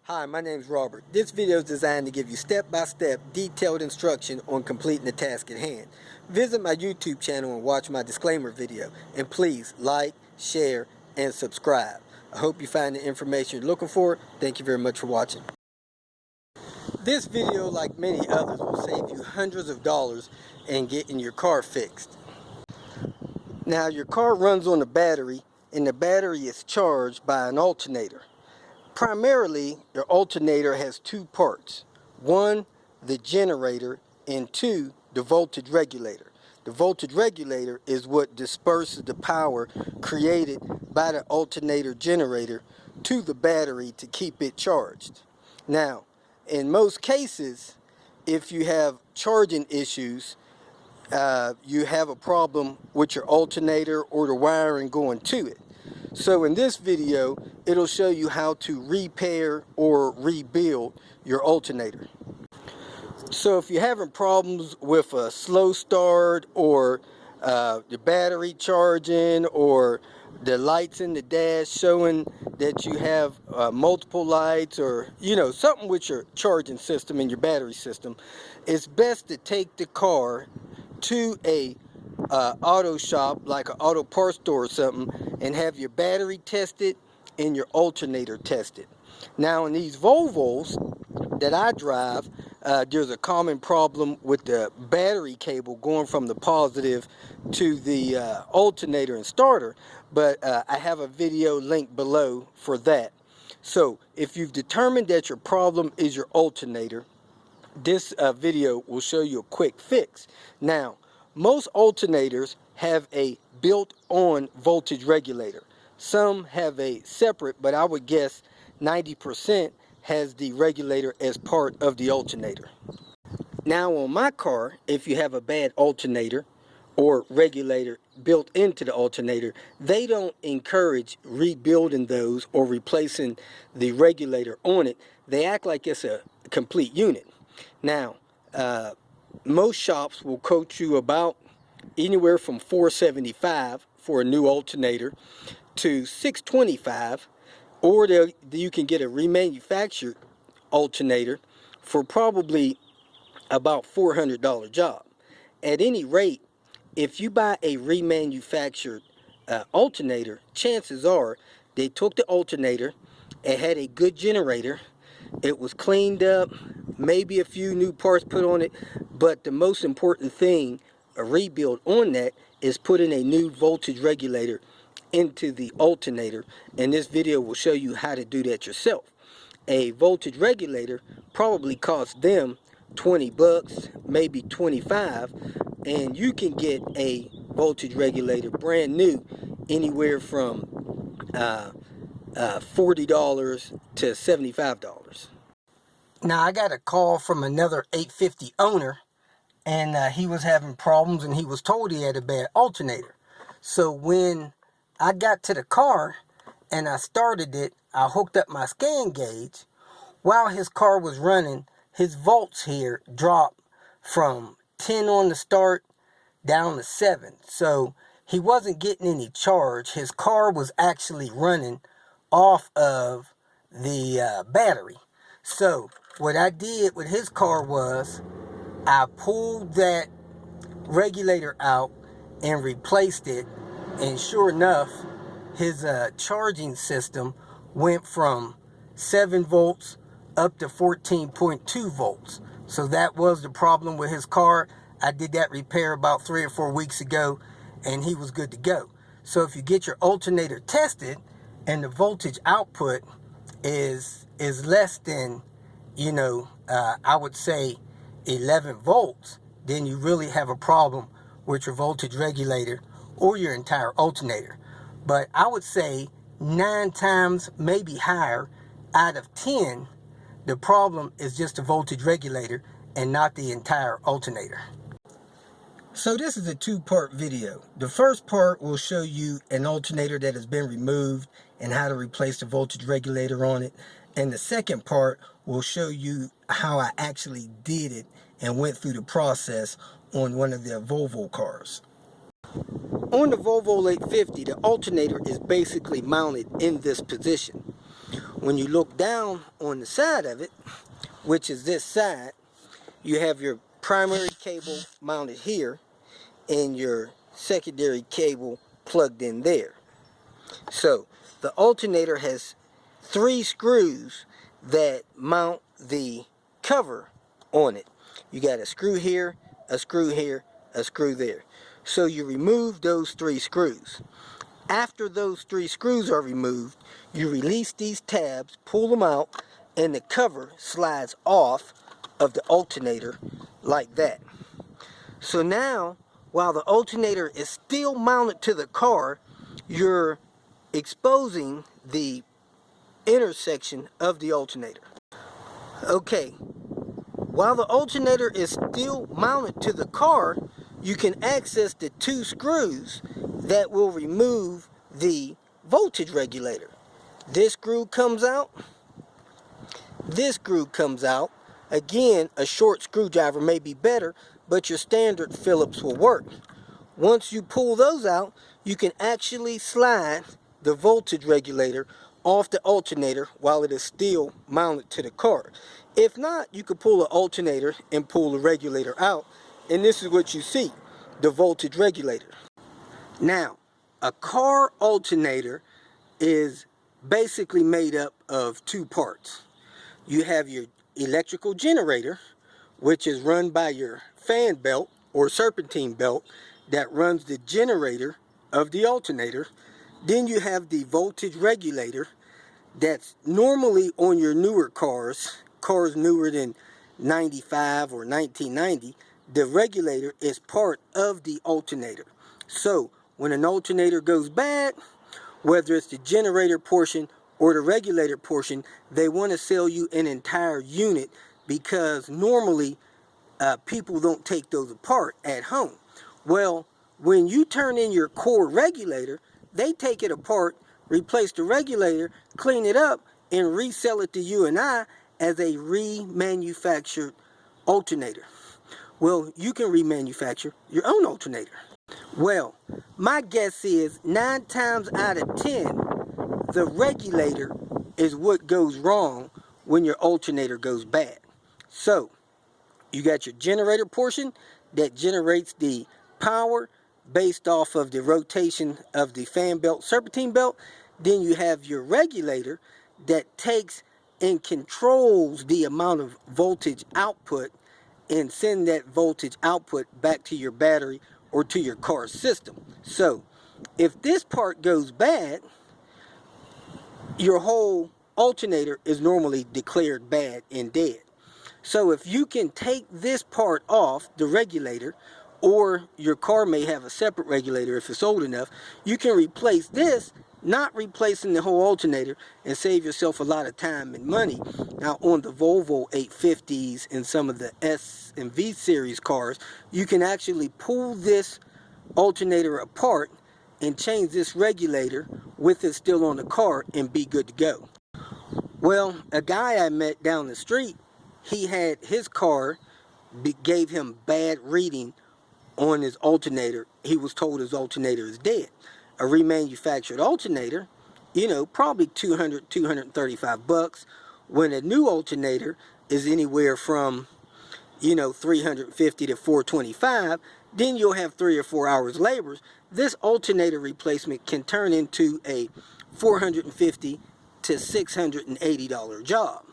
Hi, my name is Robert. This video is designed to give you step-by-step detailed instruction on completing the task at hand. Visit my YouTube channel and watch my disclaimer video. And please like, share, and subscribe. I hope you find the information you're looking for. Thank you very much for watching. This video, like many others, will save you hundreds of dollars in getting your car fixed. Now, your car runs on a battery, and the battery is charged by an alternator. Primarily, your alternator has two parts. One, the generator, and two, the voltage regulator. The voltage regulator is what disperses the power created by the alternator generator to the battery to keep it charged. Now, in most cases, if you have charging issues, you have a problem with your alternator or the wiring going to it. So in this video, it'll show you how to repair or rebuild your alternator. So if you're having problems with a slow start or the battery charging or the lights in the dash showing that you have multiple lights, or something with your charging system and your battery system, it's best to take the car to a auto shop like an auto parts store or something and have your battery tested and your alternator tested. Now in these Volvos that I drive, there's a common problem with the battery cable going from the positive to the alternator and starter, but I have a video linked below for that. So if you've determined that your problem is your alternator, this video will show you a quick fix. Now, most alternators have a built-on voltage regulator. Some have a separate, but I would guess 90% has the regulator as part of the alternator. Now on my car, if you have a bad alternator or regulator built into the alternator, they don't encourage rebuilding those or replacing the regulator on it. They act like it's a complete unit. Now, most shops will quote you about anywhere from $475 for a new alternator to $625, or you can get a remanufactured alternator for probably about $400 job. At any rate, if you buy a remanufactured alternator, chances are they took the alternator, it had a good generator, it was cleaned up, maybe a few new parts put on it, but the most important thing, a rebuild on that, is putting a new voltage regulator into the alternator, and this video will show you how to do that yourself. A voltage regulator probably costs them 20 bucks, maybe 25, and you can get a voltage regulator brand new anywhere from $40 to $75. Now I got a call from another 850 owner, and he was having problems, and he was told he had a bad alternator. So when I got to the car and I started it, I hooked up my scan gauge. While his car was running, his volts here dropped from 10 on the start down to 7. So he wasn't getting any charge. His car was actually running off of the battery. So what I did with his car was I pulled that regulator out and replaced it, and sure enough, his charging system went from 7 volts up to 14.2 volts. So that was the problem with his car. I did that repair about 3 or 4 weeks ago, and he was good to go. So if you get your alternator tested and the voltage output is less than, I would say 11 volts, then you really have a problem with your voltage regulator or your entire alternator. But I would say 9 times, maybe higher, out of 10, the problem is just the voltage regulator and not the entire alternator. So this is a two-part video. The first part will show you an alternator that has been removed and how to replace the voltage regulator on it. And the second part will show you how I actually did it and went through the process on one of the Volvo cars. On the Volvo 850, the alternator is basically mounted in this position. When you look down on the side of it, which is this side, you have your primary cable mounted here and your secondary cable plugged in there. So the alternator has 3 screws that mount the cover on it. You got a screw here, a screw here, a screw there. So you remove those 3 screws. After those 3 screws are removed, you release these tabs, pull them out, and the cover slides off of the alternator like that. So now, while the alternator is still mounted to the car, you're exposing the intersection of the alternator. Okay, while the alternator is still mounted to the car, you can access the 2 screws that will remove the voltage regulator. This screw comes out, this screw comes out. Again, a short screwdriver may be better, but your standard Phillips will work. Once you pull those out, you can actually slide the voltage regulator off the alternator while it is still mounted to the car. If not, you could pull the alternator and pull the regulator out, and this is what you see, the voltage regulator. Now, a car alternator is basically made up of 2 parts. You have your electrical generator, which is run by your fan belt or serpentine belt that runs the generator of the alternator. Then you have the voltage regulator that's normally on your newer cars newer than 95 or 1990. The regulator is part of the alternator. So when an alternator goes bad, whether it's the generator portion or the regulator portion, they want to sell you an entire unit, because normally people don't take those apart at home. Well, when you turn in your core regulator, they take it apart, replace the regulator, clean it up, and resell it to you and I as a remanufactured alternator. Well, you can remanufacture your own alternator. Well, my guess is 9 times out of 10, the regulator is what goes wrong when your alternator goes bad. So, you got your generator portion that generates the power based off of the rotation of the fan belt, serpentine belt. Then you have your regulator that takes and controls the amount of voltage output and send that voltage output back to your battery or to your car system. So, if this part goes bad, your whole alternator is normally declared bad and dead. So if you can take this part off, the regulator, or your car may have a separate regulator if it's old enough, you can replace this, not replacing the whole alternator, and save yourself a lot of time and money. Now on the Volvo 850s and some of the S and V series cars, you can actually pull this alternator apart and change this regulator with it still on the car and be good to go. Well, a guy I met down the street, he had his car gave him bad reading on his alternator. He was told his alternator is dead. A remanufactured alternator, you know, probably 200, 235 bucks, when a new alternator is anywhere from, you know, 350 to 425. Then you'll have 3 or 4 hours labor. This alternator replacement can turn into a $450 to $680 job.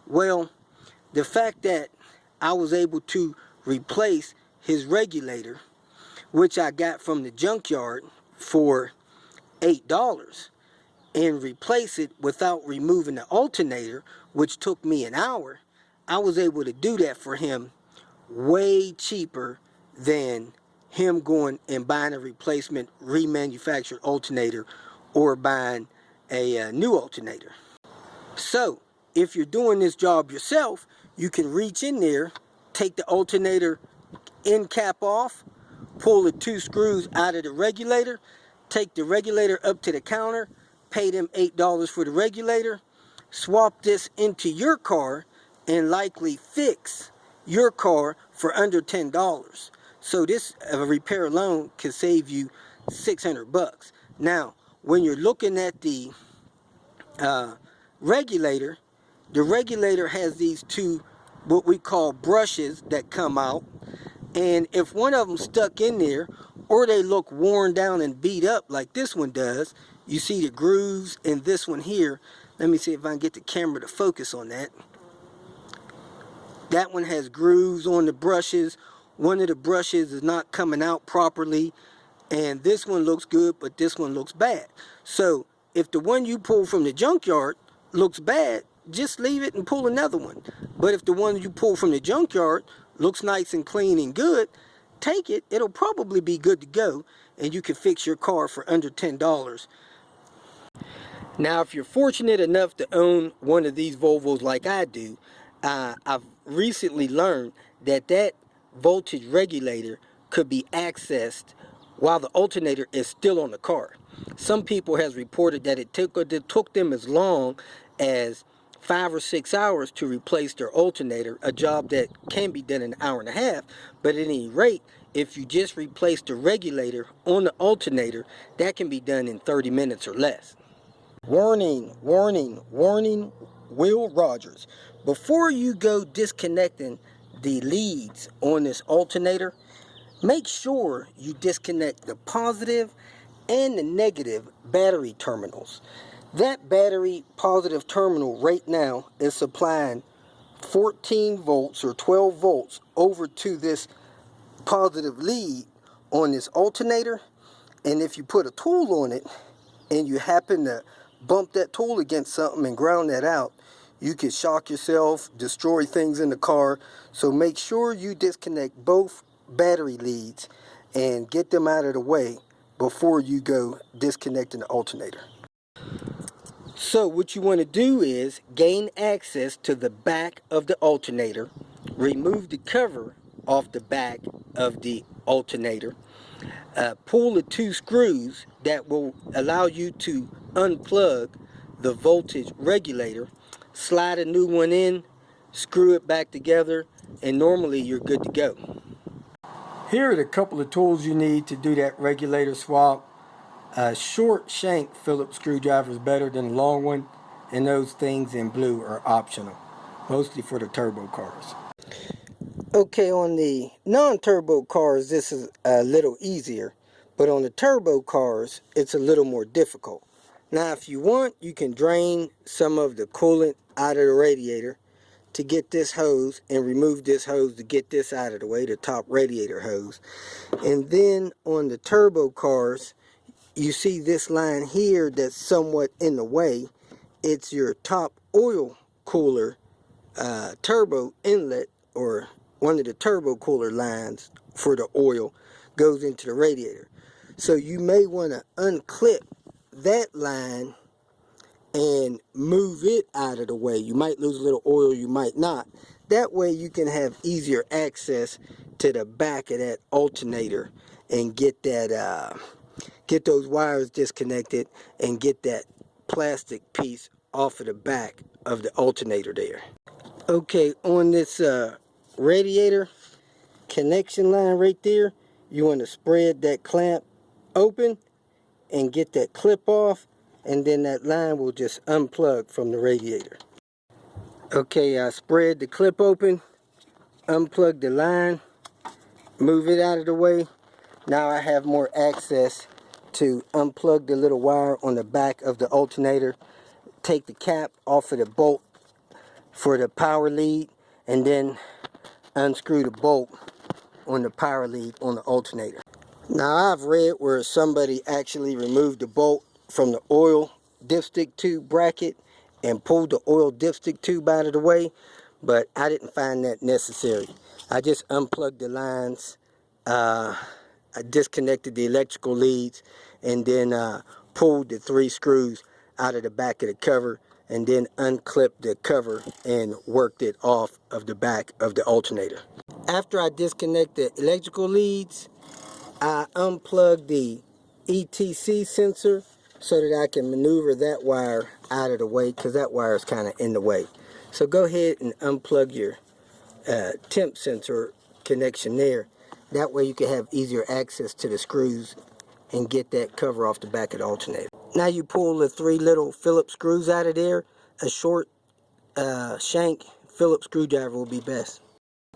Well, the fact that I was able to replace his regulator, which I got from the junkyard for $8, and replace it without removing the alternator, which took me an hour, I was able to do that for him way cheaper than him going and buying a replacement remanufactured alternator or buying a new alternator. So if you're doing this job yourself, you can reach in there, take the alternator end cap off, pull the 2 screws out of the regulator, take the regulator up to the counter, pay them $8 for the regulator, swap this into your car, and likely fix your car for under $10. So this repair alone can save you 600 bucks. Now, when you're looking at the regulator, the regulator has these two what we call brushes that come out, and if one of them stuck in there or they look worn down and beat up like this one does, you see the grooves in this one here. Let me see if I can get the camera to focus on that. That one has grooves on the brushes. One of the brushes is not coming out properly, and this one looks good, but this one looks bad. So if the one you pull from the junkyard looks bad, just leave it and pull another one. But if the one you pull from the junkyard looks nice and clean and good, take it. It'll probably be good to go, and you can fix your car for under $10. Now, if you're fortunate enough to own one of these Volvos like I do, I've recently learned that that voltage regulator could be accessed while the alternator is still on the car. Some people has reported that it took them as long as 5 or 6 hours to replace their alternator, a job that can be done in an hour and a half. But at any rate, if you just replace the regulator on the alternator, that can be done in 30 minutes or less. Warning, warning, warning, Will Rogers. Before you go disconnecting the leads on this alternator, make sure you disconnect the positive and the negative battery terminals. That battery positive terminal right now is supplying 14 volts or 12 volts over to this positive lead on this alternator. And if you put a tool on it and you happen to bump that tool against something and ground that out, you could shock yourself, destroy things in the car. So make sure you disconnect both battery leads and get them out of the way before you go disconnecting the alternator. So what you want to do is gain access to the back of the alternator, remove the cover off the back of the alternator, pull the 2 screws that will allow you to unplug the voltage regulator, slide a new one in, screw it back together, and normally you're good to go. Here are the couple of tools you need to do that regulator swap. A short shank Phillips screwdriver is better than a long one, and those things in blue are optional, mostly for the turbo cars. Okay, on the non-turbo cars this is a little easier, but on the turbo cars it's a little more difficult. Now if you want, you can drain some of the coolant out of the radiator to get this hose, and remove this hose to get this out of the way, the top radiator hose. And then on the turbo cars, you see this line here that's somewhat in the way. It's your top oil cooler turbo inlet, or one of the turbo cooler lines for the oil goes into the radiator. So you may want to unclip that line and move it out of the way. You might lose a little oil, you might not. That way you can have easier access to the back of that alternator and get that get those wires disconnected and get that plastic piece off of the back of the alternator there. Okay, on this radiator connection line right there, you want to spread that clamp open and get that clip off, and then that line will just unplug from the radiator. Okay, I spread the clip open, unplug the line, move it out of the way. Now I have more access to unplug the little wire on the back of the alternator, take the cap off of the bolt for the power lead, and then unscrew the bolt on the power lead on the alternator. Now I've read where somebody actually removed the bolt from the oil dipstick tube bracket and pulled the oil dipstick tube out of the way, but I didn't find that necessary. I just unplugged the lines, I disconnected the electrical leads, and then pulled the 3 screws out of the back of the cover, and then unclipped the cover and worked it off of the back of the alternator. After I disconnect the electrical leads, I unplugged the ETC sensor so that I can maneuver that wire out of the way, because that wire is kind of in the way. So go ahead and unplug your temp sensor connection there. That way you can have easier access to the screws and get that cover off the back of the alternator. Now you pull the 3 little Phillips screws out of there. a short shank Phillips screwdriver will be best.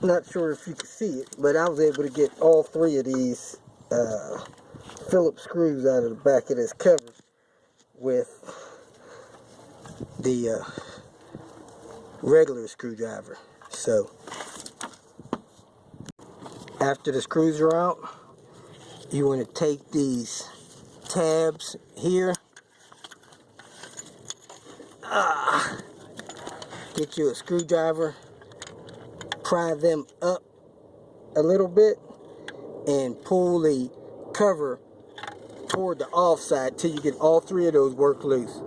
I'm not sure if you can see it, but I was able to get all 3 of these Phillips screws out of the back of this cover with the regular screwdriver. So after the screws are out, you want to take these tabs here, get you a screwdriver, pry them up a little bit, and pull the cover toward the off side till you get all 3 of those work loose.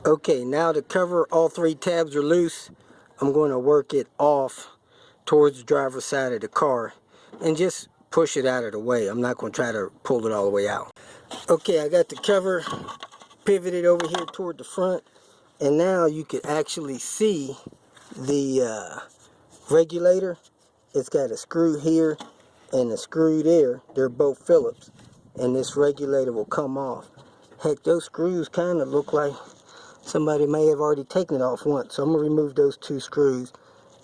Okay, now the cover, all 3 tabs are loose. I'm going to work it off towards the driver's side of the car and just push it out of the way. I'm not going to try to pull it all the way out. Okay, I got the cover pivoted over here toward the front, and now you can actually see the regulator. It's got a screw here and a screw there. They're both Phillips, and this regulator will come off. Heck, those screws kind of look like somebody may have already taken it off once. So I'm going to remove those 2 screws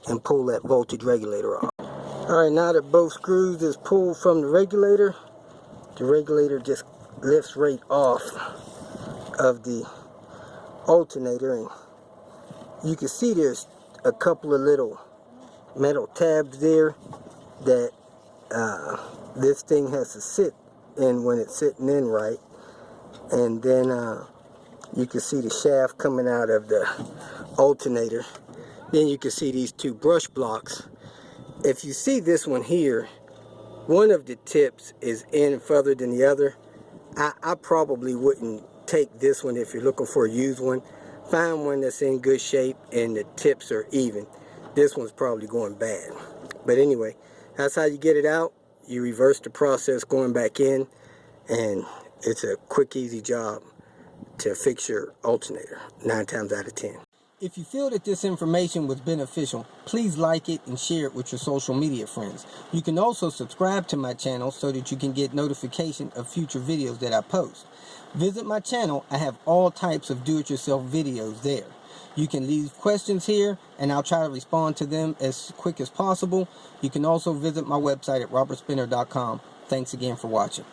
and pull that voltage regulator off. Alright, now that both screws is pulled from the regulator just lifts right off of the alternator, and you can see there's a couple of little metal tabs there that this thing has to sit in when it's sitting in right, and then you can see the shaft coming out of the alternator. Then you can see these 2 brush blocks. If you see this one here, one of the tips is in further than the other. I probably wouldn't take this one if you're looking for a used one. Find one that's in good shape and the tips are even. This one's probably going bad. But anyway, that's how you get it out. You reverse the process going back in, and it's a quick, easy job to fix your alternator 9 times out of 10. If you feel that this information was beneficial, please like it and share it with your social media friends. You can also subscribe to my channel so that you can get notification of future videos that I post. Visit my channel. I have all types of do-it-yourself videos there. You can leave questions here and I'll try to respond to them as quick as possible. You can also visit my website at robertspinner.com. Thanks again for watching.